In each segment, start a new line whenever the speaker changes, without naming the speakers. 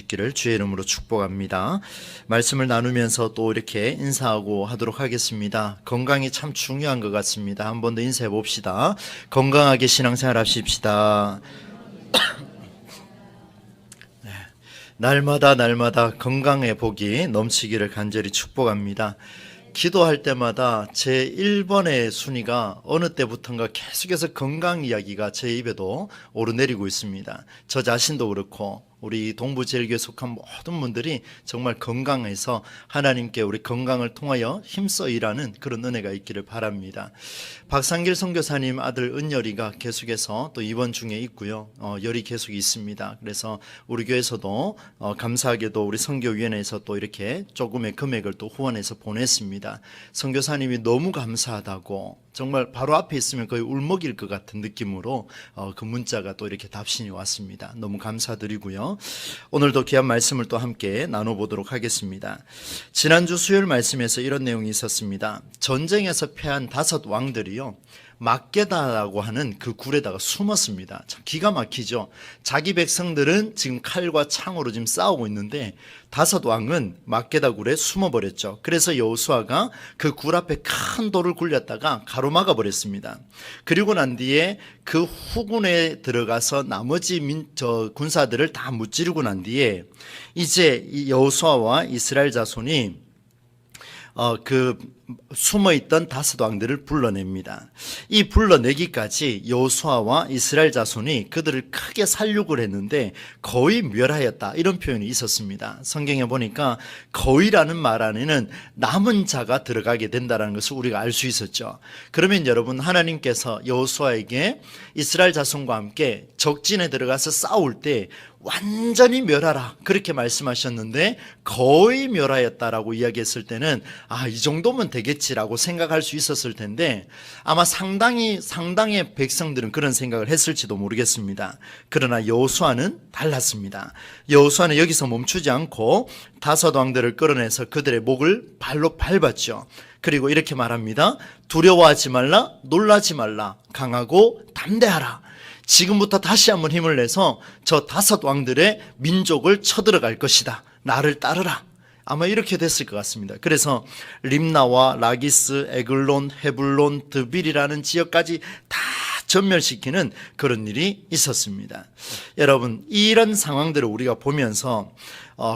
있기를 주의 이름으로 축복합니다. 말씀을 나누면서 또 이렇게 인사하고 하도록 하겠습니다. 건강이 참 중요한 것 같습니다. 한 번 더 인사해 봅시다. 건강하게 신앙생활 하십시다. 네. 날마다 건강의 복이 넘치기를 간절히 축복합니다. 기도할 때마다 제 1번의 순위가 어느 때부턴가 계속해서 건강 이야기가 제 입에도 오르내리고 있습니다. 저 자신도 그렇고 우리 동부제일교회 속한 모든 분들이 정말 건강해서 하나님께 우리 건강을 통하여 힘써 일하는 그런 은혜가 있기를 바랍니다. 박상길 선교사님 아들 은열이가 계속해서 또 입원 중에 있고요. 열이 계속 있습니다. 그래서 우리 교회에서도 감사하게도 우리 선교위원회에서 또 이렇게 조금의 금액을 또 후원해서 보냈습니다. 선교사님이 너무 감사하다고 정말 바로 앞에 있으면 거의 울먹일 것 같은 느낌으로 그 문자가 또 이렇게 답신이 왔습니다. 너무 감사드리고요. 오늘도 귀한 말씀을 또 함께 나눠보도록 하겠습니다. 지난주 수요일 말씀에서 이런 내용이 있었습니다. 전쟁에서 패한 5 왕들이요, 막게다라고 하는 그 굴에다가 숨었습니다. 참 기가 막히죠. 자기 백성들은 지금 칼과 창으로 지금 싸우고 있는데 5 왕은 막게다 굴에 숨어버렸죠. 그래서 여호수아가 그 굴 앞에 큰 돌을 굴렸다가 가로막아 버렸습니다. 그리고 난 뒤에 그 후군에 들어가서 나머지 군사들을 다 무찌르고 난 뒤에 이제 이 여호수아와 이스라엘 자손이 그 숨어있던 5 왕들을 불러냅니다. 이 불러내기까지 여호수아와 이스라엘 자손이 그들을 크게 살육을 했는데 거의 멸하였다, 이런 표현이 있었습니다. 성경에 보니까 거의라는 말 안에는 남은 자가 들어가게 된다는 것을 우리가 알 수 있었죠. 그러면 여러분, 하나님께서 여호수아에게 이스라엘 자손과 함께 적진에 들어가서 싸울 때 완전히 멸하라 그렇게 말씀하셨는데 거의 멸하였다라고 이야기했을 때는 이 정도면 되겠지라고 생각할 수 있었을 텐데 아마 상당의 백성들은 그런 생각을 했을지도 모르겠습니다. 그러나 여호수아는 달랐습니다. 여호수아는 여기서 멈추지 않고 5 왕들을 끌어내서 그들의 목을 발로 밟았죠. 그리고 이렇게 말합니다. 두려워하지 말라, 놀라지 말라, 강하고 담대하라. 지금부터 다시 한번 힘을 내서 저 5 왕들의 민족을 쳐들어갈 것이다. 나를 따르라. 아마 이렇게 됐을 것 같습니다. 그래서 림나와 라기스, 에글론, 헤블론, 드빌이라는 지역까지 다 전멸시키는 그런 일이 있었습니다. 여러분, 이런 상황들을 우리가 보면서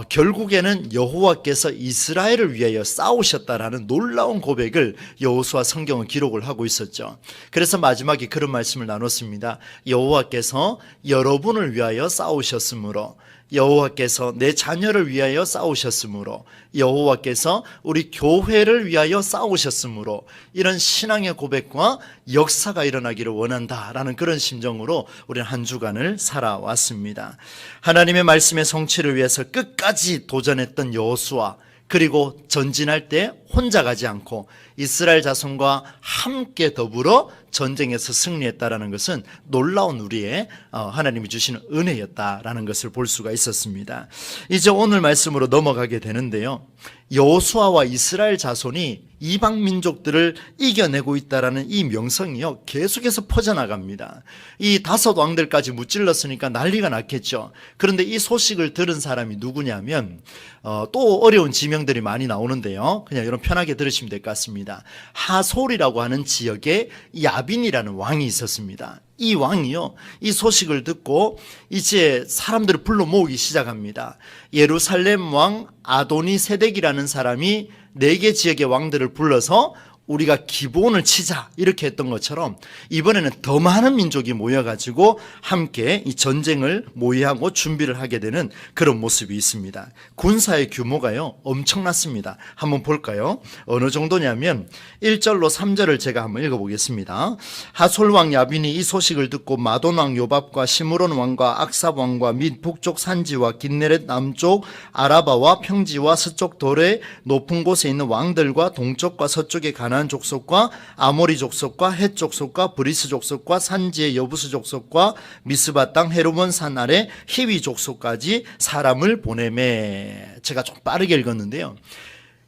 결국에는 여호와께서 이스라엘을 위하여 싸우셨다라는 놀라운 고백을 여호수아 성경은 기록을 하고 있었죠. 그래서 마지막에 그런 말씀을 나눴습니다. 여호와께서 여러분을 위하여 싸우셨으므로, 여호와께서 내 자녀를 위하여 싸우셨으므로, 여호와께서 우리 교회를 위하여 싸우셨으므로, 이런 신앙의 고백과 역사가 일어나기를 원한다라는 그런 심정으로 우리는 한 주간을 살아왔습니다. 하나님의 말씀의 성취를 위해서 끝까지 도전했던 여호수아, 그리고 전진할 때 혼자 가지 않고 이스라엘 자손과 함께 더불어 전쟁에서 승리했다라는 것은 놀라운 우리의 하나님이 주시는 은혜였다라는 것을 볼 수가 있었습니다. 이제 오늘 말씀으로 넘어가게 되는데요. 여호수아와 이스라엘 자손이 이방 민족들을 이겨내고 있다라는 이 명성이요, 계속해서 퍼져나갑니다. 이 5 왕들까지 무찔렀으니까 난리가 났겠죠. 그런데 이 소식을 들은 사람이 누구냐면 또 어려운 지명들이 많이 나오는데요, 그냥 여러분 편하게 들으시면 될 것 같습니다. 하솔이라고 하는 지역에 야빈이라는 왕이 있었습니다. 이 왕이요, 이 소식을 듣고 이제 사람들을 불러 모으기 시작합니다. 예루살렘 왕 아도니 세덱이라는 사람이 4개 지역의 왕들을 불러서 우리가 기본을 치자 이렇게 했던 것처럼 이번에는 더 많은 민족이 모여가지고 함께 이 전쟁을 모의하고 준비를 하게 되는 그런 모습이 있습니다. 군사의 규모가요 엄청났습니다. 한번 볼까요? 어느 정도냐면 1절로 3절을 제가 한번 읽어보겠습니다. 하솔왕 야빈이 이 소식을 듣고 마돈왕 요밥과 시므론 왕과 악삽 왕과 및 북쪽 산지와 긴네렛 남쪽 아라바와 평지와 서쪽 돌의 높은 곳에 있는 왕들과 동쪽과 서쪽의 가나안 족속과 아모리 족속과 헷 족속과 브리스 족속과 산지의 여부스 족속과 미스바 땅 헤르몬 산 아래 히위 족속까지 사람을 보내매. 제가 좀 빠르게 읽었는데요,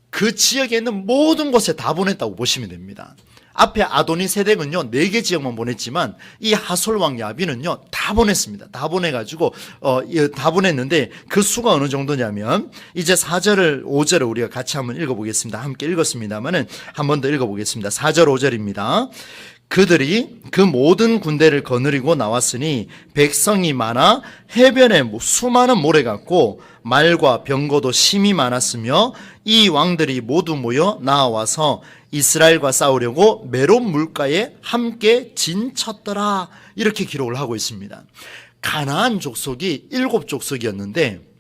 그 지역에 있는 모든 곳에 다 보냈다고 보시면 됩니다. 앞에 아도니세덱은요 4개 지역만 보냈지만 이 하솔왕 야빈은요 다 보냈습니다. 다 보내가지고 다 보냈는데 그 수가 어느 정도냐면 이제 4절을 5절을 우리가 같이 한번 읽어보겠습니다. 함께 읽었습니다만은 한 번 더 읽어보겠습니다. 4절 5절입니다. 그들이 그 모든 군대를 거느리고 나왔으니 백성이 많아 해변에 수많은 모래 같고 말과 병거도 심히 많았으며 이 왕들이 모두 모여 나와서 이스라엘과 싸우려고 메론 물가에 함께 진쳤더라. 이렇게 기록을 하고 있습니다. 가나안 족속이 7족속이었는데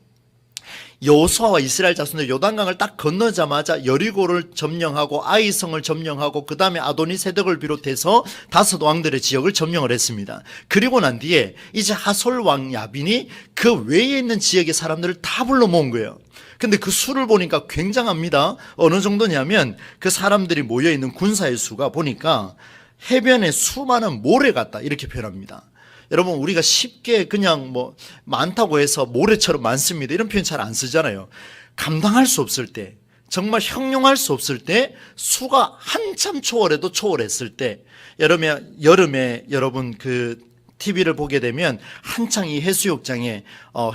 여호수아와 이스라엘 자손들 요단강을 딱 건너자마자 여리고를 점령하고 아이성을 점령하고 그 다음에 아도니세덱을 비롯해서 5 왕들의 지역을 점령을 했습니다. 그리고 난 뒤에 이제 하솔 왕 야빈이 그 외에 있는 지역의 사람들을 다 불러 모은 거예요. 근데 그 수를 보니까 굉장합니다. 어느 정도냐면 그 사람들이 모여있는 군사의 수가 보니까 해변에 수많은 모래 같다 이렇게 표현합니다. 여러분 우리가 쉽게 그냥 많다고 해서 모래처럼 많습니다 이런 표현 잘 안 쓰잖아요. 감당할 수 없을 때, 정말 형용할 수 없을 때, 수가 한참 초월해도 초월했을 때, 여름에 여러분 그 TV를 보게 되면 한창 이 해수욕장에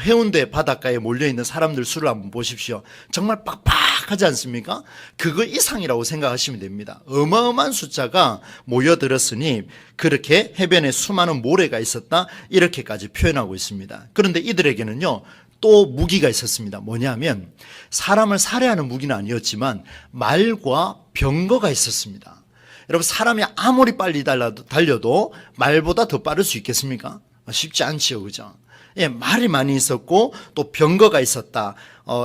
해운대 바닷가에 몰려있는 사람들 수를 한번 보십시오. 정말 빡빡하지 않습니까? 그거 이상이라고 생각하시면 됩니다. 어마어마한 숫자가 모여들었으니 그렇게 해변에 수많은 모래가 있었다 이렇게까지 표현하고 있습니다. 그런데 이들에게는요 또 무기가 있었습니다. 뭐냐면 사람을 살해하는 무기는 아니었지만 말과 병거가 있었습니다. 여러분 사람이 아무리 빨리 달려도 말보다 더 빠를 수 있겠습니까? 쉽지 않지요, 그죠? 예, 말이 많이 있었고 또 병거가 있었다.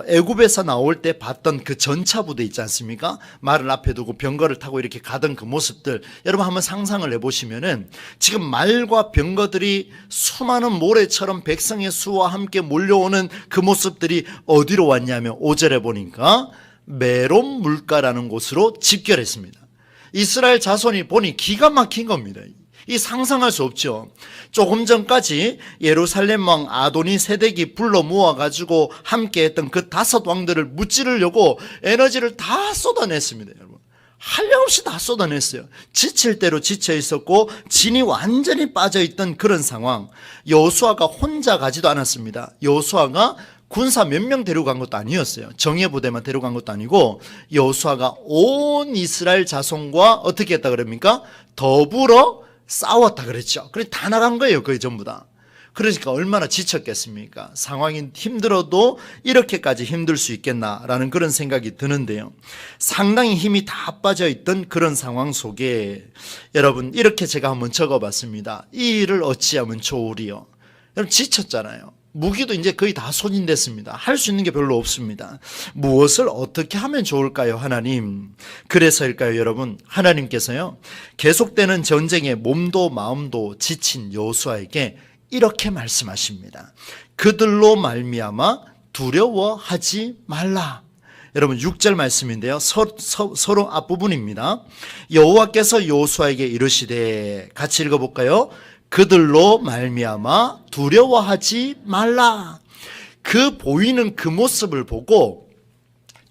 애굽에서 나올 때 봤던 그 전차 부대 있지 않습니까? 말을 앞에 두고 병거를 타고 이렇게 가던 그 모습들 여러분 한번 상상을 해보시면은 지금 말과 병거들이 수많은 모래처럼 백성의 수와 함께 몰려오는 그 모습들이 어디로 왔냐면 5절에 보니까 메론 물가라는 곳으로 집결했습니다. 이스라엘 자손이 보니 기가 막힌 겁니다. 이 상상할 수 없죠. 조금 전까지 예루살렘 왕 아도니세덱이 불러 모아가지고 함께했던 그 5 왕들을 무찌르려고 에너지를 다 쏟아냈습니다. 여러분 한량없이 다 쏟아냈어요. 지칠 대로 지쳐 있었고 진이 완전히 빠져있던 그런 상황. 여호수아가 혼자 가지도 않았습니다. 여호수아가 군사 몇 명 데려간 것도 아니었어요. 정예부대만 데려간 것도 아니고 여호수아가 온 이스라엘 자손과 어떻게 했다 그럽니까? 더불어 싸웠다 그랬죠. 그래서 다 나간 거예요. 거의 전부 다. 그러니까 얼마나 지쳤겠습니까? 상황이 힘들어도 이렇게까지 힘들 수 있겠나라는 그런 생각이 드는데요. 상당히 힘이 다 빠져있던 그런 상황 속에 여러분 이렇게 제가 한번 적어봤습니다. 이 일을 어찌하면 좋으리요. 여러분 지쳤잖아요. 무기도 이제 거의 다 소진됐습니다. 할 수 있는 게 별로 없습니다. 무엇을 어떻게 하면 좋을까요, 하나님? 그래서일까요, 여러분? 하나님께서요, 계속되는 전쟁에 몸도 마음도 지친 여호수아에게 이렇게 말씀하십니다. 그들로 말미암아 두려워하지 말라. 여러분 6절 말씀인데요. 서로 앞부분입니다. 여호와께서 여호수아에게 이르시되 같이 읽어볼까요? 그들로 말미암아 두려워하지 말라. 그 보이는 그 모습을 보고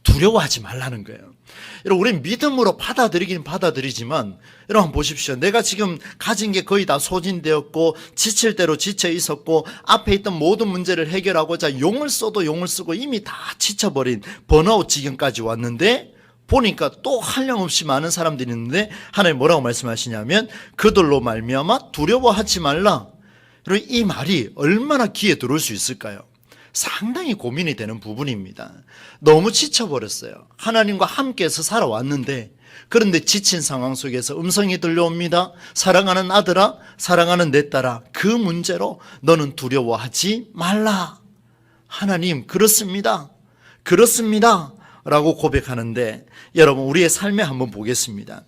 두려워하지 말라는 거예요. 여러분 우리는 믿음으로 받아들이긴 받아들이지만 여러분 한번 보십시오. 내가 지금 가진 게 거의 다 소진되었고 지칠 대로 지쳐 있었고 앞에 있던 모든 문제를 해결하고자 용을 써도 용을 쓰고 이미 다 지쳐버린 번아웃 지경까지 왔는데 보니까 또 한량없이 많은 사람들이 있는데 하나님 뭐라고 말씀하시냐면 그들로 말미암아 두려워하지 말라. 여러분 이 말이 얼마나 귀에 들어올 수 있을까요? 상당히 고민이 되는 부분입니다. 너무 지쳐버렸어요. 하나님과 함께해서 살아왔는데 그런데 지친 상황 속에서 음성이 들려옵니다. 사랑하는 아들아, 사랑하는 내 딸아, 그 문제로 너는 두려워하지 말라. 하나님 그렇습니다. 그렇습니다. 라고 고백하는데 여러분 우리의 삶에 한번 보겠습니다.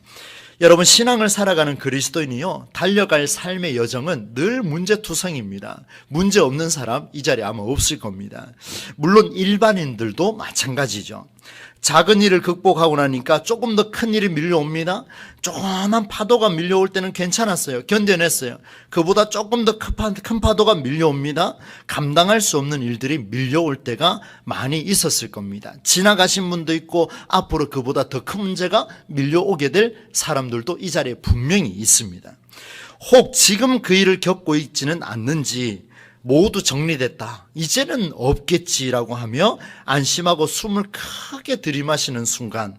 여러분 신앙을 살아가는 그리스도인이요 달려갈 삶의 여정은 늘 문제투성입니다. 문제 없는 사람 이 자리에 아마 없을 겁니다. 물론 일반인들도 마찬가지죠. 작은 일을 극복하고 나니까 조금 더 큰 일이 밀려옵니다. 조그만 파도가 밀려올 때는 괜찮았어요. 견뎌냈어요. 그보다 조금 더 큰 파도가 밀려옵니다. 감당할 수 없는 일들이 밀려올 때가 많이 있었을 겁니다. 지나가신 분도 있고 앞으로 그보다 더 큰 문제가 밀려오게 될 사람들도 이 자리에 분명히 있습니다. 혹 지금 그 일을 겪고 있지는 않는지 모두 정리됐다, 이제는 없겠지라고 하며 안심하고 숨을 크게 들이마시는 순간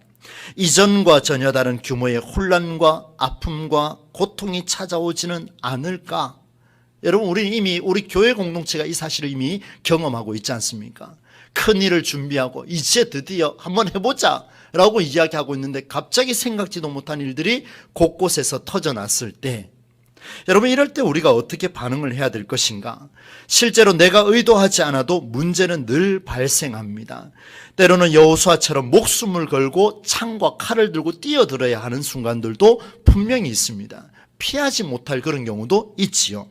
이전과 전혀 다른 규모의 혼란과 아픔과 고통이 찾아오지는 않을까? 여러분, 우리는 이미 우리 교회 공동체가 이 사실을 이미 경험하고 있지 않습니까? 큰 일을 준비하고 이제 드디어 한번 해보자 라고 이야기하고 있는데 갑자기 생각지도 못한 일들이 곳곳에서 터져났을 때, 여러분, 이럴 때 우리가 어떻게 반응을 해야 될 것인가? 실제로 내가 의도하지 않아도 문제는 늘 발생합니다. 때로는 여호수아처럼 목숨을 걸고 창과 칼을 들고 뛰어들어야 하는 순간들도 분명히 있습니다. 피하지 못할 그런 경우도 있지요.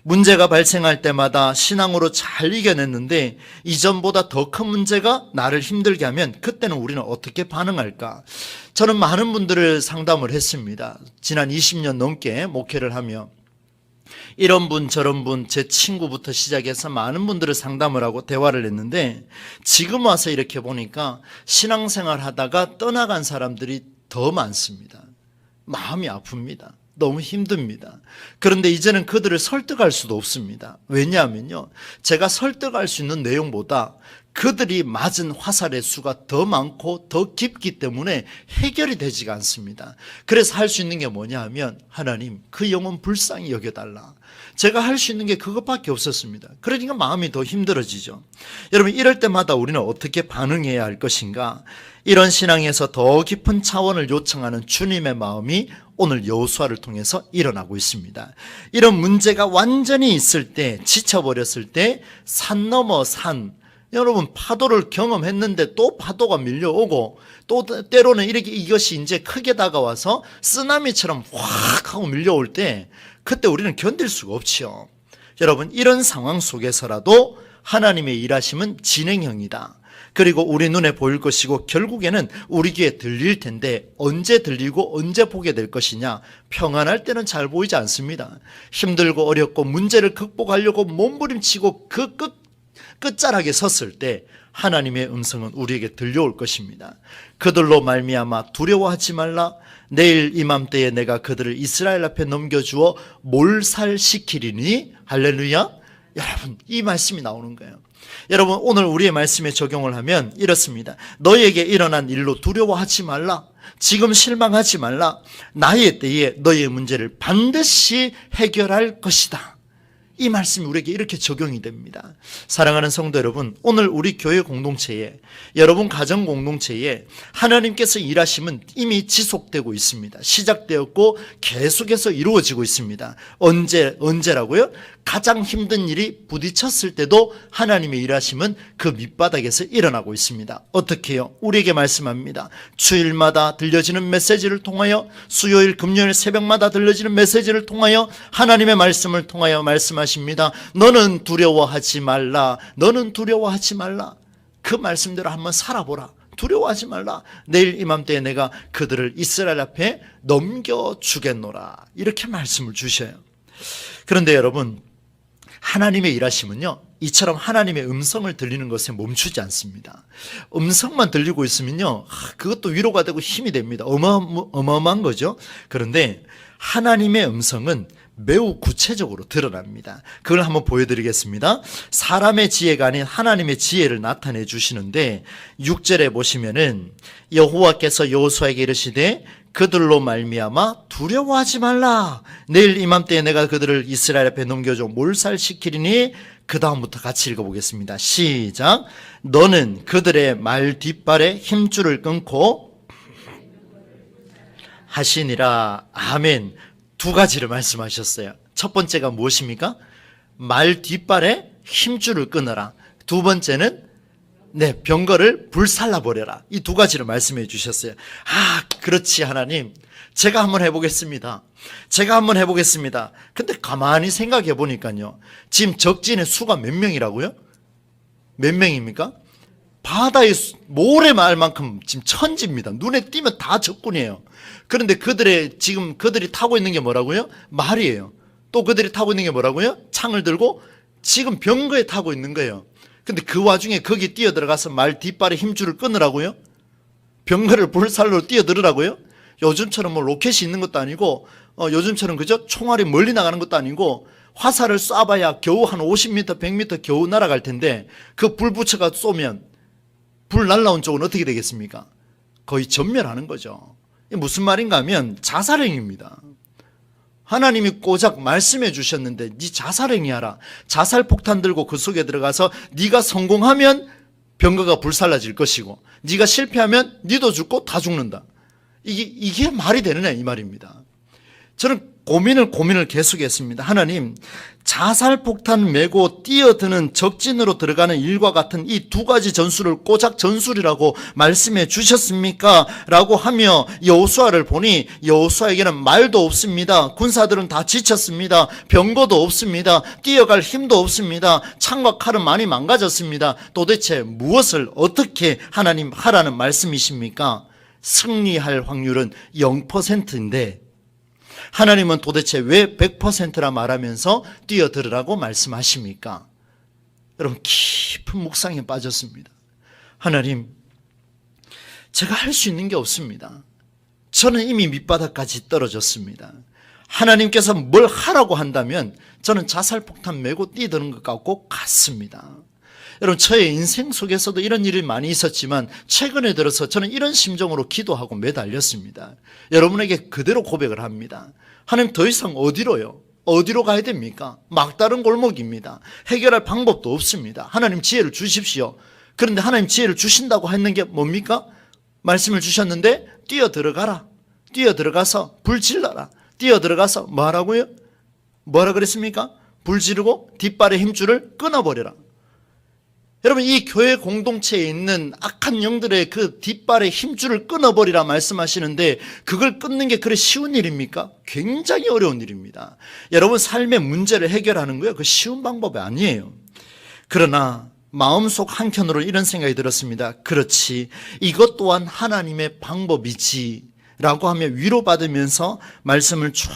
문제가 발생할 때마다 신앙으로 잘 이겨냈는데 이전보다 더 큰 문제가 나를 힘들게 하면 그때는 우리는 어떻게 반응할까? 저는 많은 분들을 상담을 했습니다. 지난 20년 넘게 목회를 하며 이런 분 저런 분, 제 친구부터 시작해서 많은 분들을 상담을 하고 대화를 했는데 지금 와서 이렇게 보니까 신앙생활 하다가 떠나간 사람들이 더 많습니다. 마음이 아픕니다. 너무 힘듭니다. 그런데 이제는 그들을 설득할 수도 없습니다. 왜냐하면요, 제가 설득할 수 있는 내용보다 그들이 맞은 화살의 수가 더 많고 더 깊기 때문에 해결이 되지가 않습니다. 그래서 할 수 있는 게 뭐냐 하면, 하나님 그 영혼 불쌍히 여겨달라. 제가 할 수 있는 게 그것밖에 없었습니다. 그러니까 마음이 더 힘들어지죠. 여러분, 이럴 때마다 우리는 어떻게 반응해야 할 것인가? 이런 신앙에서 더 깊은 차원을 요청하는 주님의 마음이 오늘 여호수아를 통해서 일어나고 있습니다. 이런 문제가 완전히 있을 때, 지쳐버렸을 때 산 넘어 산, 여러분 파도를 경험했는데 또 파도가 밀려오고 또 때로는 이렇게 이것이 이제 크게 다가와서 쓰나미처럼 확 하고 밀려올 때 그때 우리는 견딜 수가 없지요. 여러분, 이런 상황 속에서라도 하나님의 일하심은 진행형이다. 그리고 우리 눈에 보일 것이고 결국에는 우리 귀에 들릴 텐데 언제 들리고 언제 보게 될 것이냐? 평안할 때는 잘 보이지 않습니다. 힘들고 어렵고 문제를 극복하려고 몸부림치고 그 끝자락에 섰을 때 하나님의 음성은 우리에게 들려올 것입니다. 그들로 말미암아 두려워하지 말라. 내일 이맘때에 내가 그들을 이스라엘 앞에 넘겨주어 몰살시키리니. 할렐루야. 여러분, 이 말씀이 나오는 거예요. 여러분, 오늘 우리의 말씀에 적용을 하면 이렇습니다. 너에게 일어난 일로 두려워하지 말라. 지금 실망하지 말라. 나의 때에 너의 문제를 반드시 해결할 것이다. 이 말씀이 우리에게 이렇게 적용이 됩니다. 사랑하는 성도 여러분, 오늘 우리 교회 공동체에, 여러분 가정 공동체에 하나님께서 일하심은 이미 지속되고 있습니다. 시작되었고 계속해서 이루어지고 있습니다. 언제라고요? 가장 힘든 일이 부딪혔을 때도 하나님의 일하심은 그 밑바닥에서 일어나고 있습니다. 어떻게 해요? 우리에게 말씀합니다. 주일마다 들려지는 메시지를 통하여, 수요일 금요일 새벽마다 들려지는 메시지를 통하여, 하나님의 말씀을 통하여 말씀하십니다. 너는 두려워하지 말라. 너는 두려워하지 말라. 그 말씀대로 한번 살아보라. 두려워하지 말라. 내일 이맘때에 내가 그들을 이스라엘 앞에 넘겨주겠노라. 이렇게 말씀을 주셔요. 그런데 여러분, 하나님의 일하심은요, 이처럼 하나님의 음성을 들리는 것에 멈추지 않습니다. 음성만 들리고 있으면요, 그것도 위로가 되고 힘이 됩니다. 어마어마한 거죠. 그런데 하나님의 음성은 매우 구체적으로 드러납니다. 그걸 한번 보여드리겠습니다. 사람의 지혜가 아닌 하나님의 지혜를 나타내 주시는데 6절에 보시면은 여호와께서 여호수아에게 이르시되 그들로 말미암아 두려워하지 말라. 내일 이맘때에 내가 그들을 이스라엘 앞에 넘겨줘 몰살시키리니. 그 다음부터 같이 읽어보겠습니다. 시작. 너는 그들의 말 뒷발에 힘줄을 끊고 하시니라. 아멘. 두 가지를 말씀하셨어요. 첫 번째가 무엇입니까? 말 뒷발에 힘줄을 끊어라. 두 번째는 병거를 불살라 버려라. 이 두 가지를 말씀해 주셨어요. 그렇지 하나님, 제가 한번 해보겠습니다. 근데 가만히 생각해 보니까요, 지금 적진의 수가 몇 명이라고요? 몇 명입니까? 바다의 모래말만큼 지금 천지입니다. 눈에 띄면 다 적군이에요. 그런데 그들이 타고 있는 게 뭐라고요? 말이에요. 또 그들이 타고 있는 게 뭐라고요? 창을 들고 지금 병거에 타고 있는 거예요. 근데 그 와중에 거기 뛰어들어가서 말 뒷발에 힘줄을 끊으라고요? 병거를 불살로 뛰어들으라고요? 요즘처럼 뭐 로켓이 있는 것도 아니고 요즘처럼 그죠? 총알이 멀리 나가는 것도 아니고 화살을 쏴봐야 겨우 한 50m, 100m 겨우 날아갈 텐데 그 불 붙여가 쏘면 불 날라온 쪽은 어떻게 되겠습니까? 거의 전멸하는 거죠. 이게 무슨 말인가 하면 자살행위입니다. 하나님이 고작 말씀해 주셨는데 네 자살행위하라. 자살폭탄 들고 그 속에 들어가서 네가 성공하면 병거가 불살라질 것이고 네가 실패하면 네도 죽고 다 죽는다. 이게 말이 되느냐 이 말입니다. 저는 고민을 계속했습니다. 하나님, 자살폭탄 메고 뛰어드는 적진으로 들어가는 일과 같은 이 두 가지 전술을 고작 전술이라고 말씀해 주셨습니까? 라고 하며 여호수아를 보니 여호수아에게는 말도 없습니다. 군사들은 다 지쳤습니다. 병거도 없습니다. 뛰어갈 힘도 없습니다. 창과 칼은 많이 망가졌습니다. 도대체 무엇을 어떻게 하나님 하라는 말씀이십니까? 승리할 확률은 0%인데 하나님은 도대체 왜 100%라 말하면서 뛰어들으라고 말씀하십니까? 여러분, 깊은 묵상에 빠졌습니다. 하나님, 제가 할 수 있는 게 없습니다. 저는 이미 밑바닥까지 떨어졌습니다. 하나님께서 뭘 하라고 한다면 저는 자살폭탄 메고 뛰드는 것 같습니다. 여러분, 저의 인생 속에서도 이런 일이 많이 있었지만 최근에 들어서 저는 이런 심정으로 기도하고 매달렸습니다. 여러분에게 그대로 고백을 합니다. 하나님, 더 이상 어디로요? 어디로 가야 됩니까? 막다른 골목입니다. 해결할 방법도 없습니다. 하나님 지혜를 주십시오. 그런데 하나님 지혜를 주신다고 했는 게 뭡니까? 말씀을 주셨는데 뛰어들어가라. 뛰어들어가서 불 질러라. 뛰어들어가서 뭐 하라고요? 뭐라 그랬습니까? 불 지르고 뒷발의 힘줄을 끊어버려라. 여러분, 이 교회 공동체에 있는 악한 영들의 그 뒷발의 힘줄을 끊어버리라 말씀하시는데 그걸 끊는 게 그래 쉬운 일입니까? 굉장히 어려운 일입니다. 여러분, 삶의 문제를 해결하는 거예요. 그 쉬운 방법이 아니에요. 그러나 마음속 한켠으로 이런 생각이 들었습니다. 그렇지, 이것 또한 하나님의 방법이지 라고 하며 위로받으면서 말씀을 쭉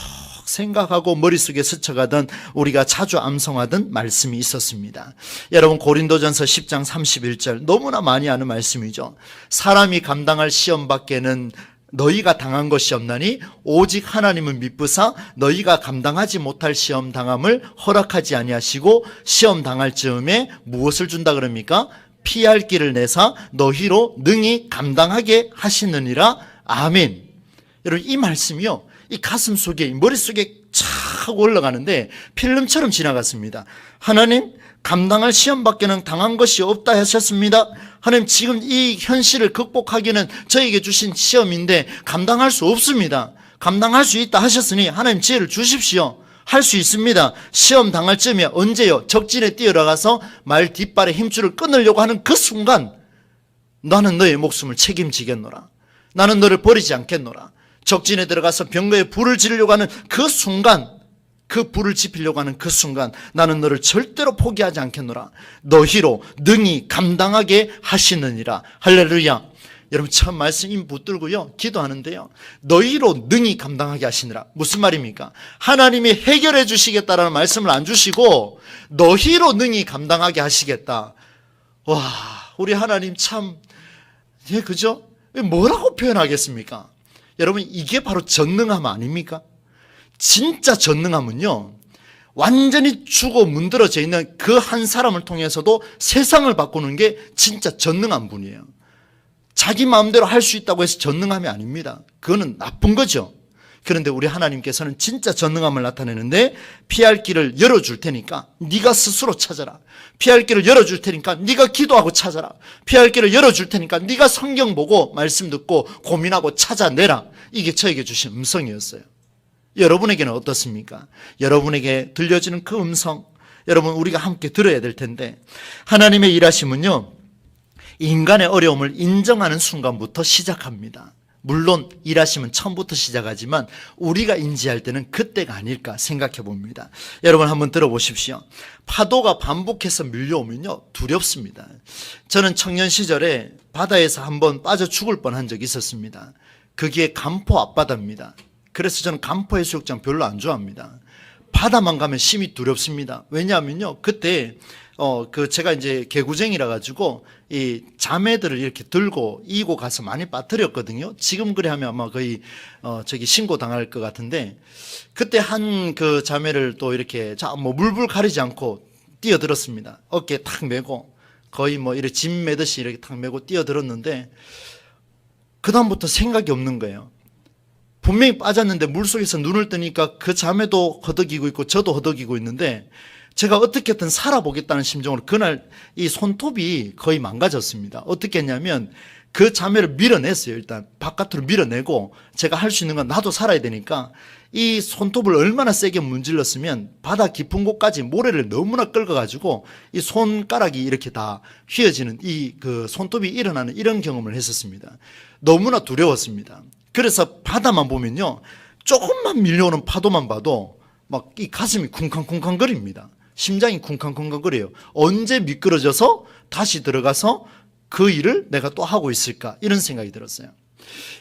생각하고 머릿속에 스쳐가던 우리가 자주 암송하던 말씀이 있었습니다. 여러분, 고린도전서 10장 31절 너무나 많이 아는 말씀이죠. 사람이 감당할 시험 밖에는 너희가 당한 것이 없나니 오직 하나님은 미쁘사 너희가 감당하지 못할 시험 당함을 허락하지 아니하시고 시험 당할 즈음에 무엇을 준다 그럽니까? 피할 길을 내사 너희로 능히 감당하게 하시느니라. 아멘. 여러분, 이 말씀이요, 이 가슴 속에, 머릿속에 착 올라가는데 필름처럼 지나갔습니다. 하나님, 감당할 시험 밖에는 당한 것이 없다 하셨습니다. 하나님, 지금 이 현실을 극복하기는 저에게 주신 시험인데 감당할 수 없습니다. 감당할 수 있다 하셨으니 하나님 지혜를 주십시오. 할 수 있습니다. 시험 당할 쯤이야. 언제요? 적진에 뛰어나가서 말 뒷발에 힘줄을 끊으려고 하는 그 순간 나는 너의 목숨을 책임지겠노라. 나는 너를 버리지 않겠노라. 적진에 들어가서 병거에 불을 지르려고 하는 그 순간, 그 불을 지피려고 하는 그 순간 나는 너를 절대로 포기하지 않겠노라. 너희로 능히 감당하게 하시느니라. 할렐루야. 여러분, 참 말씀 입 붙들고요 기도하는데요, 너희로 능히 감당하게 하시느라. 무슨 말입니까? 하나님이 해결해 주시겠다라는 말씀을 안 주시고 너희로 능히 감당하게 하시겠다. 와, 우리 하나님 참, 그죠? 뭐라고 표현하겠습니까? 여러분, 이게 바로 전능함 아닙니까? 진짜 전능함은요, 완전히 죽어 문드러져 있는 그 한 사람을 통해서도 세상을 바꾸는 게 진짜 전능한 분이에요. 자기 마음대로 할 수 있다고 해서 전능함이 아닙니다. 그거는 나쁜 거죠. 그런데 우리 하나님께서는 진짜 전능함을 나타내는데 피할 길을 열어줄 테니까 네가 스스로 찾아라. 피할 길을 열어줄 테니까 네가 기도하고 찾아라. 피할 길을 열어줄 테니까 네가 성경 보고 말씀 듣고 고민하고 찾아내라. 이게 저에게 주신 음성이었어요. 여러분에게는 어떻습니까? 여러분에게 들려지는 그 음성, 여러분, 우리가 함께 들어야 될 텐데, 하나님의 일하심은요 인간의 어려움을 인정하는 순간부터 시작합니다. 물론 일하시면 처음부터 시작하지만 우리가 인지할 때는 그때가 아닐까 생각해 봅니다. 여러분 한번 들어보십시오. 파도가 반복해서 밀려오면요 두렵습니다. 저는 청년 시절에 바다에서 한번 빠져 죽을 뻔한 적이 있었습니다. 그게 간포 앞바다입니다. 그래서 저는 간포 해수욕장 별로 안 좋아합니다. 바다만 가면 심히 두렵습니다. 왜냐하면요 그때 제가 이제 개구쟁이라 가지고 이 자매들을 이렇게 들고 이고 가서 많이 빠뜨렸거든요. 지금 그래 하면 아마 거의 신고 당할 것 같은데, 그때 한 그 자매를 또 이렇게 물불 가리지 않고 뛰어들었습니다. 어깨에 탁 메고 거의 이렇게 짐 매듯이 이렇게 탁 메고 뛰어들었는데, 그 다음부터 생각이 없는 거예요. 분명히 빠졌는데 물속에서 눈을 뜨니까 그 자매도 허덕이고 있고 저도 허덕이고 있는데, 제가 어떻게든 살아보겠다는 심정으로 그날 이 손톱이 거의 망가졌습니다. 어떻게 했냐면 그 자매를 밀어냈어요. 일단 바깥으로 밀어내고, 제가 할 수 있는 건 나도 살아야 되니까 이 손톱을 얼마나 세게 문질렀으면 바다 깊은 곳까지 모래를 너무나 긁어가지고 이 손가락이 이렇게 다 휘어지는 그 손톱이 일어나는 이런 경험을 했었습니다. 너무나 두려웠습니다. 그래서 바다만 보면요 조금만 밀려오는 파도만 봐도 막 이 가슴이 쿵쾅쿵쾅 거립니다. 심장이 쿵쾅쿵쾅거려요. 언제 미끄러져서 다시 들어가서 그 일을 내가 또 하고 있을까, 이런 생각이 들었어요.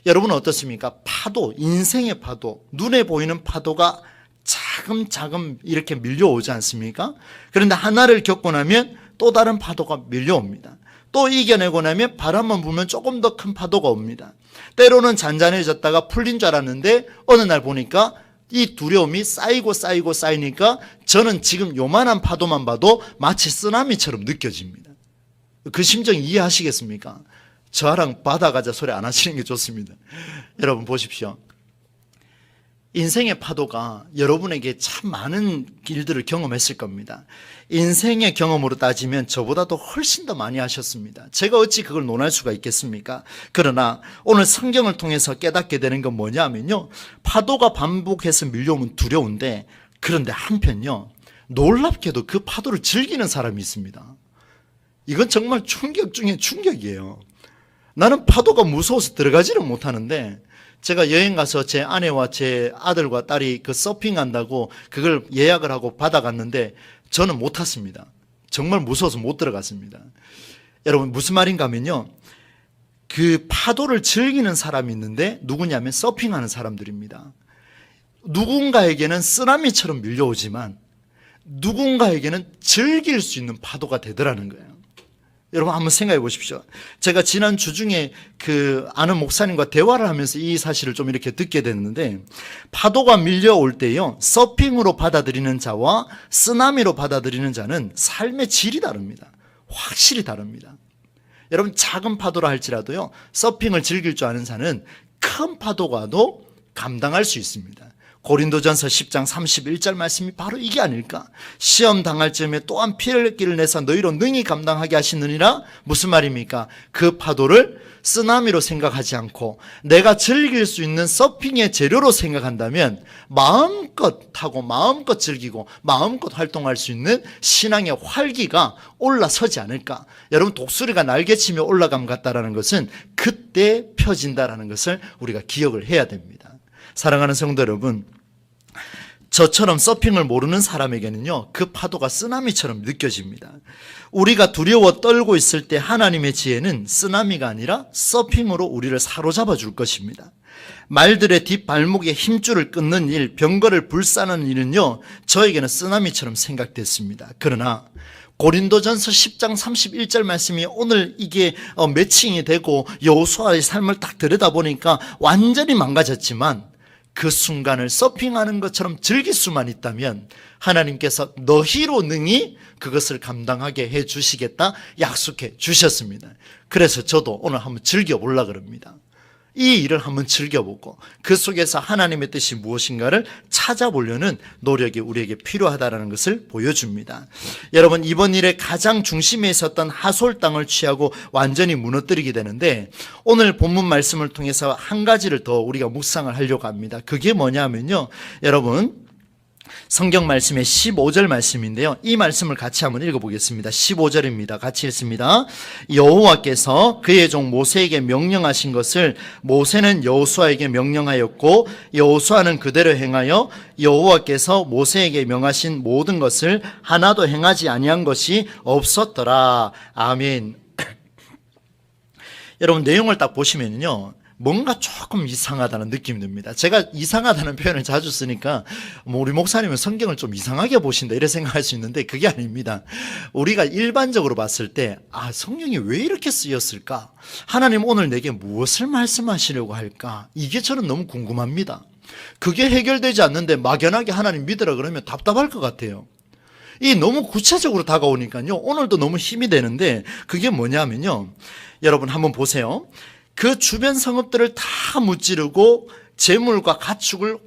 여러분은 어떻습니까? 파도, 인생의 파도, 눈에 보이는 파도가 차근차근 이렇게 밀려오지 않습니까? 그런데 하나를 겪고 나면 또 다른 파도가 밀려옵니다. 또 이겨내고 나면 바람만 불면 조금 더 큰 파도가 옵니다. 때로는 잔잔해졌다가 풀린 줄 알았는데 어느 날 보니까 이 두려움이 쌓이니까 저는 지금 요만한 파도만 봐도 마치 쓰나미처럼 느껴집니다. 그 심정 이해하시겠습니까? 저랑 바다 가자 소리 안 하시는 게 좋습니다. 여러분 보십시오. 인생의 파도가 여러분에게 참 많은 일들을 경험했을 겁니다. 인생의 경험으로 따지면 저보다도 훨씬 더 많이 하셨습니다. 제가 어찌 그걸 논할 수가 있겠습니까? 그러나 오늘 성경을 통해서 깨닫게 되는 건 뭐냐면요, 파도가 반복해서 밀려오면 두려운데, 그런데 한편요 놀랍게도 그 파도를 즐기는 사람이 있습니다. 이건 정말 충격 중에 충격이에요. 나는 파도가 무서워서 들어가지는 못하는데, 제가 여행 가서 제 아내와 제 아들과 딸이 그 서핑한다고 그걸 예약을 하고 받아갔는데 저는 못 탔습니다. 정말 무서워서 못 들어갔습니다. 여러분 무슨 말인가 하면요, 그 파도를 즐기는 사람이 있는데 누구냐면 서핑하는 사람들입니다. 누군가에게는 쓰나미처럼 밀려오지만 누군가에게는 즐길 수 있는 파도가 되더라는 거예요. 여러분 한번 생각해 보십시오. 제가 지난 주 중에 그 아는 목사님과 대화를 하면서 이 사실을 좀 이렇게 듣게 됐는데, 파도가 밀려올 때요 서핑으로 받아들이는 자와 쓰나미로 받아들이는 자는 삶의 질이 다릅니다. 확실히 다릅니다. 여러분 작은 파도라 할지라도요 서핑을 즐길 줄 아는 자는 큰 파도가 와도 감당할 수 있습니다. 고린도전서 10장 31절 말씀이 바로 이게 아닐까? 시험 당할 즈음에 또한 피를 내서 너희로 능히 감당하게 하시느니라. 무슨 말입니까? 그 파도를 쓰나미로 생각하지 않고 내가 즐길 수 있는 서핑의 재료로 생각한다면 마음껏 타고 마음껏 즐기고 마음껏 활동할 수 있는 신앙의 활기가 올라서지 않을까? 여러분 독수리가 날개치며 올라감 같다라는 것은 그때 펴진다라는 것을 우리가 기억을 해야 됩니다. 사랑하는 성도 여러분, 저처럼 서핑을 모르는 사람에게는요 그 파도가 쓰나미처럼 느껴집니다. 우리가 두려워 떨고 있을 때 하나님의 지혜는 쓰나미가 아니라 서핑으로 우리를 사로잡아 줄 것입니다. 말들의 뒷발목에 힘줄을 끊는 일, 병거를 불사는 일은요 저에게는 쓰나미처럼 생각됐습니다. 그러나 고린도전서 10장 31절 말씀이 오늘 이게 매칭이 되고 여호수아의 삶을 딱 들여다보니까 완전히 망가졌지만 그 순간을 서핑하는 것처럼 즐길 수만 있다면 하나님께서 너희로 능히 그것을 감당하게 해 주시겠다 약속해 주셨습니다. 그래서 저도 오늘 한번 즐겨보려고 그럽니다. 이 일을 한번 즐겨보고 그 속에서 하나님의 뜻이 무엇인가를 찾아보려는 노력이 우리에게 필요하다는 것을 보여줍니다. 여러분 이번 일의 가장 중심에 있었던 하솔 땅을 취하고 완전히 무너뜨리게 되는데, 오늘 본문 말씀을 통해서 한 가지를 더 우리가 묵상을 하려고 합니다. 그게 뭐냐면요, 여러분 성경 말씀의 15절 말씀인데요. 이 말씀을 같이 한번 읽어보겠습니다. 15절입니다. 같이 읽습니다. 여호와께서 그의 종 모세에게 명령하신 것을 모세는 여호수아에게 명령하였고 여호수아는 그대로 행하여 여호와께서 모세에게 명하신 모든 것을 하나도 행하지 아니한 것이 없었더라. 아멘. 여러분, 내용을 딱 보시면요, 뭔가 조금 이상하다는 느낌이 듭니다. 제가 이상하다는 표현을 자주 쓰니까 우리 목사님은 성경을 좀 이상하게 보신다 이렇게 생각할 수 있는데 그게 아닙니다. 우리가 일반적으로 봤을 때 성경이 왜 이렇게 쓰였을까? 하나님 오늘 내게 무엇을 말씀하시려고 할까? 이게 저는 너무 궁금합니다. 그게 해결되지 않는데 막연하게 하나님 믿으라 그러면 답답할 것 같아요. 이 너무 구체적으로 다가오니까요, 오늘도 너무 힘이 되는데 그게 뭐냐면요, 여러분 한번 보세요. 그 주변 성읍들을 다 무찌르고 재물과 가축을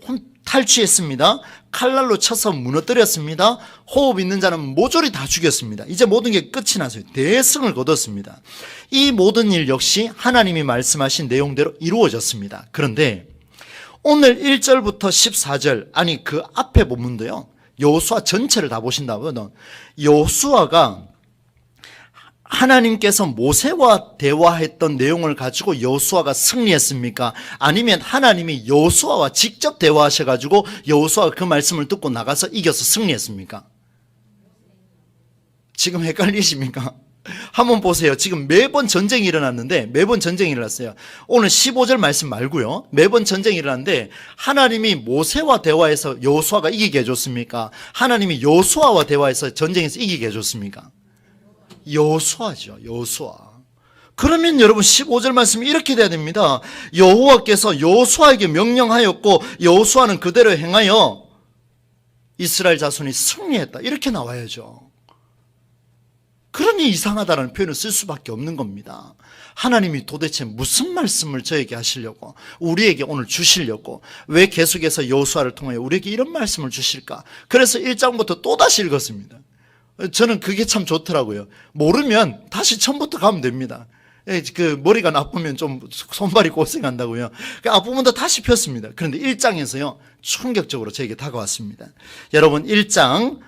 탈취했습니다. 칼날로 쳐서 무너뜨렸습니다. 호흡 있는 자는 모조리 다 죽였습니다. 이제 모든 게 끝이 나서요. 대승을 거뒀습니다. 이 모든 일 역시 하나님이 말씀하신 내용대로 이루어졌습니다. 그런데 오늘 1절부터 14절, 아니 그 앞에 본문도요, 여호수아 전체를 다 보신다면 여호수아가 하나님께서 모세와 대화했던 내용을 가지고 여호수아가 승리했습니까? 아니면 하나님이 여호수아와 직접 대화하셔가지고 여호수아가 그 말씀을 듣고 나가서 이겨서 승리했습니까? 지금 헷갈리십니까? 한번 보세요. 지금 매번 전쟁이 일어났는데, 매번 전쟁이 일어났어요. 오늘 15절 말씀 말고요, 매번 전쟁이 일어났는데 하나님이 모세와 대화해서 여호수아가 이기게 해줬습니까? 하나님이 여호수아와 대화해서 전쟁에서 이기게 해줬습니까? 여호수아죠. 여호수아. 그러면 여러분 15절 말씀이 이렇게 돼야 됩니다. 여호와께서 여호수아에게 명령하였고 여호수아는 그대로 행하여 이스라엘 자손이 승리했다, 이렇게 나와야죠. 그러니 이상하다는 표현을 쓸 수밖에 없는 겁니다. 하나님이 도대체 무슨 말씀을 저에게 하시려고, 우리에게 오늘 주시려고, 왜 계속해서 여호수아를 통하여 우리에게 이런 말씀을 주실까? 그래서 1장부터 또다시 읽었습니다. 저는 그게 참 좋더라고요. 모르면 다시 처음부터 가면 됩니다. 그 머리가 나쁘면 좀 손발이 고생한다고요. 아프면 다시 폈습니다. 그런데 1장에서요 충격적으로 저에게 다가왔습니다. 여러분 1장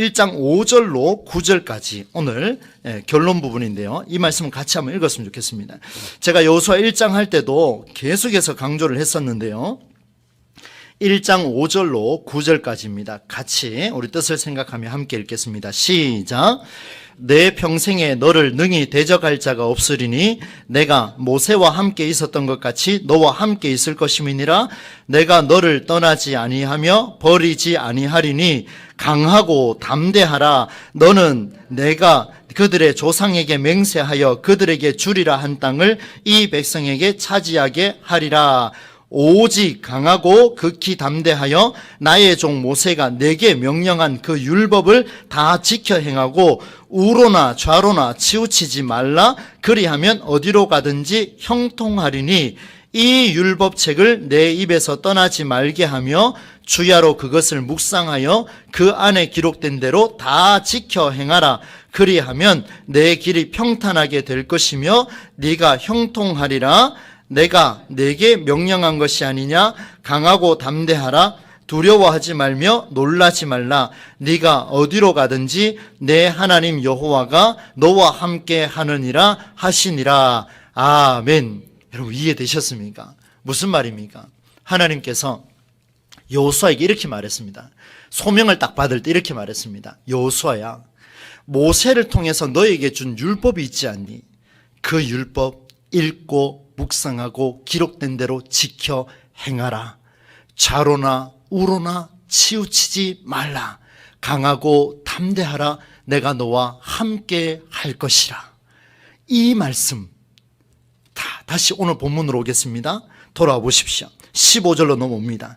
5절로 9절까지 오늘 결론 부분인데요, 이 말씀은 같이 한번 읽었으면 좋겠습니다. 제가 여호수아 1장 할 때도 계속해서 강조를 했었는데요, 1장 5절로 9절까지입니다. 같이 우리 뜻을 생각하며 함께 읽겠습니다. 시작. 내 평생에 너를 능히 대적할 자가 없으리니 내가 모세와 함께 있었던 것 같이 너와 함께 있을 것임이니라. 내가 너를 떠나지 아니하며 버리지 아니하리니 강하고 담대하라. 너는 내가 그들의 조상에게 맹세하여 그들에게 주리라 한 땅을 이 백성에게 차지하게 하리라. 오직 강하고 극히 담대하여 나의 종 모세가 내게 명령한 그 율법을 다 지켜 행하고 우로나 좌로나 치우치지 말라. 그리하면 어디로 가든지 형통하리니 이 율법책을 내 입에서 떠나지 말게 하며 주야로 그것을 묵상하여 그 안에 기록된 대로 다 지켜 행하라. 그리하면 내 길이 평탄하게 될 것이며 네가 형통하리라. 내가 내게 명령한 것이 아니냐? 강하고 담대하라. 두려워하지 말며 놀라지 말라. 네가 어디로 가든지 내 하나님 여호와가 너와 함께 하느니라 하시니라. 아멘. 여러분 이해되셨습니까? 무슨 말입니까? 하나님께서 여호수아에게 이렇게 말했습니다. 소명을 딱 받을 때 이렇게 말했습니다. 여호수아야, 모세를 통해서 너에게 준 율법이 있지 않니? 그 율법 읽고 묵상하고 기록된 대로 지켜 행하라. 좌로나 우로나 치우치지 말라. 강하고 담대하라. 내가 너와 함께 할 것이라. 이 말씀 다시 오늘 본문으로 오겠습니다. 돌아와 보십시오. 15절로 넘어옵니다.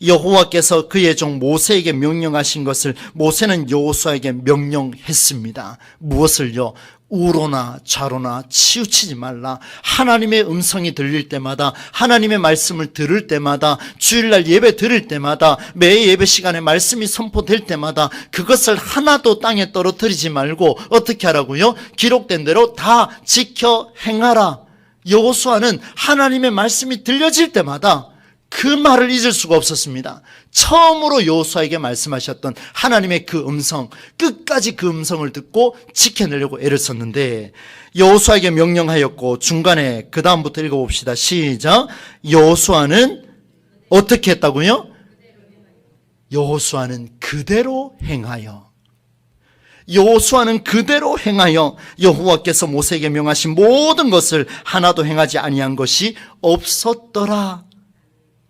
여호와께서 그의 종 모세에게 명령하신 것을 모세는 여호수아에게 명령했습니다. 무엇을요? 우로나 좌로나 치우치지 말라. 하나님의 음성이 들릴 때마다, 하나님의 말씀을 들을 때마다, 주일날 예배 들을 때마다, 매 예배 시간에 말씀이 선포될 때마다 그것을 하나도 땅에 떨어뜨리지 말고 어떻게 하라고요? 기록된 대로 다 지켜 행하라. 여호수아는 하나님의 말씀이 들려질 때마다 그 말을 잊을 수가 없었습니다. 처음으로 여호수아에게 말씀하셨던 하나님의 그 음성, 끝까지 그 음성을 듣고 지켜내려고 애를 썼는데 여호수아에게 명령하였고 중간에 그 다음부터 읽어봅시다. 시작. 여호수아는 어떻게 했다고요? 여호수아는 그대로 행하여. 여호수아는 그대로 행하여 여호와께서 모세에게 명하신 모든 것을 하나도 행하지 아니한 것이 없었더라.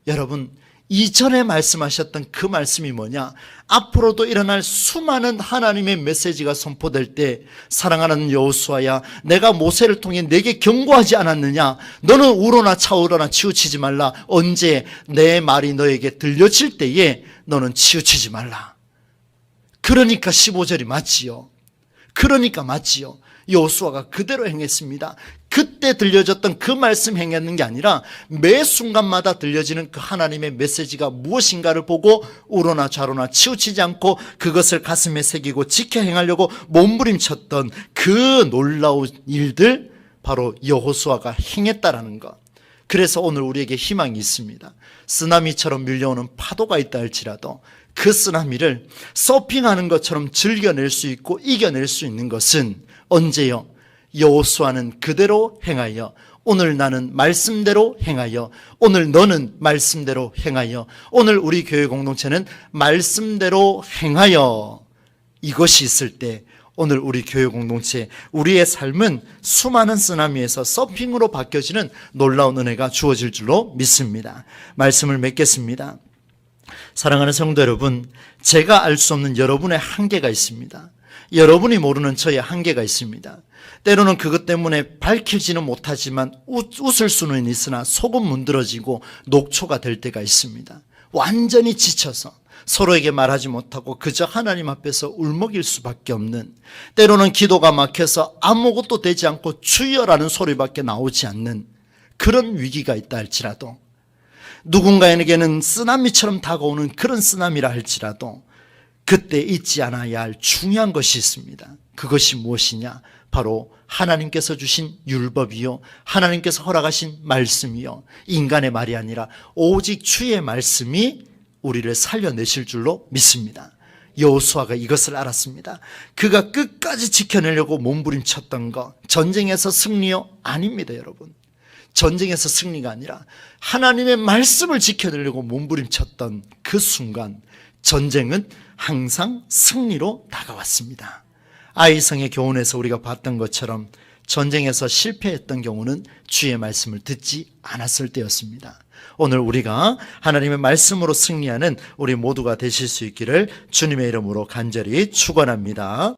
여러분, 이전에 말씀하셨던 그 말씀이 뭐냐? 앞으로도 일어날 수많은 하나님의 메시지가 선포될 때 사랑하는 여호수아야, 내가 모세를 통해 내게 경고하지 않았느냐? 너는 우러나 차오르나 치우치지 말라. 언제 내 말이 너에게 들려질 때에 너는 치우치지 말라. 그러니까 15절이 맞지요. 그러니까 맞지요. 여호수아가 그대로 행했습니다. 그때 들려졌던 그 말씀 행했는 게 아니라 매 순간마다 들려지는 그 하나님의 메시지가 무엇인가를 보고 우러나 좌로나 치우치지 않고 그것을 가슴에 새기고 지켜 행하려고 몸부림쳤던 그 놀라운 일들, 바로 여호수아가 행했다라는 것. 그래서 오늘 우리에게 희망이 있습니다. 쓰나미처럼 밀려오는 파도가 있다 할지라도 그 쓰나미를 서핑하는 것처럼 즐겨낼 수 있고 이겨낼 수 있는 것은 언제요? 여호수아는 그대로 행하여, 오늘 나는 말씀대로 행하여, 오늘 너는 말씀대로 행하여, 오늘 우리 교회 공동체는 말씀대로 행하여, 이것이 있을 때 오늘 우리 교회 공동체, 우리의 삶은 수많은 쓰나미에서 서핑으로 바뀌어지는 놀라운 은혜가 주어질 줄로 믿습니다. 말씀을 맺겠습니다. 사랑하는 성도 여러분, 제가 알 수 없는 여러분의 한계가 있습니다. 여러분이 모르는 저의 한계가 있습니다. 때로는 그것 때문에 밝히지는 못하지만 웃을 수는 있으나 속은 문드러지고 녹초가 될 때가 있습니다. 완전히 지쳐서 서로에게 말하지 못하고 그저 하나님 앞에서 울먹일 수밖에 없는, 때로는 기도가 막혀서 아무것도 되지 않고 주여라는 소리밖에 나오지 않는 그런 위기가 있다 할지라도, 누군가에게는 쓰나미처럼 다가오는 그런 쓰나미라 할지라도 그때 잊지 않아야 할 중요한 것이 있습니다. 그것이 무엇이냐? 바로 하나님께서 주신 율법이요, 하나님께서 허락하신 말씀이요, 인간의 말이 아니라 오직 주의 말씀이 우리를 살려내실 줄로 믿습니다. 여호수아가 이것을 알았습니다. 그가 끝까지 지켜내려고 몸부림쳤던 것, 전쟁에서 승리요? 아닙니다, 여러분. 전쟁에서 승리가 아니라 하나님의 말씀을 지켜내려고 몸부림쳤던 그 순간 전쟁은 항상 승리로 다가왔습니다. 아이성의 교훈에서 우리가 봤던 것처럼 전쟁에서 실패했던 경우는 주의 말씀을 듣지 않았을 때였습니다. 오늘 우리가 하나님의 말씀으로 승리하는 우리 모두가 되실 수 있기를 주님의 이름으로 간절히 축원합니다.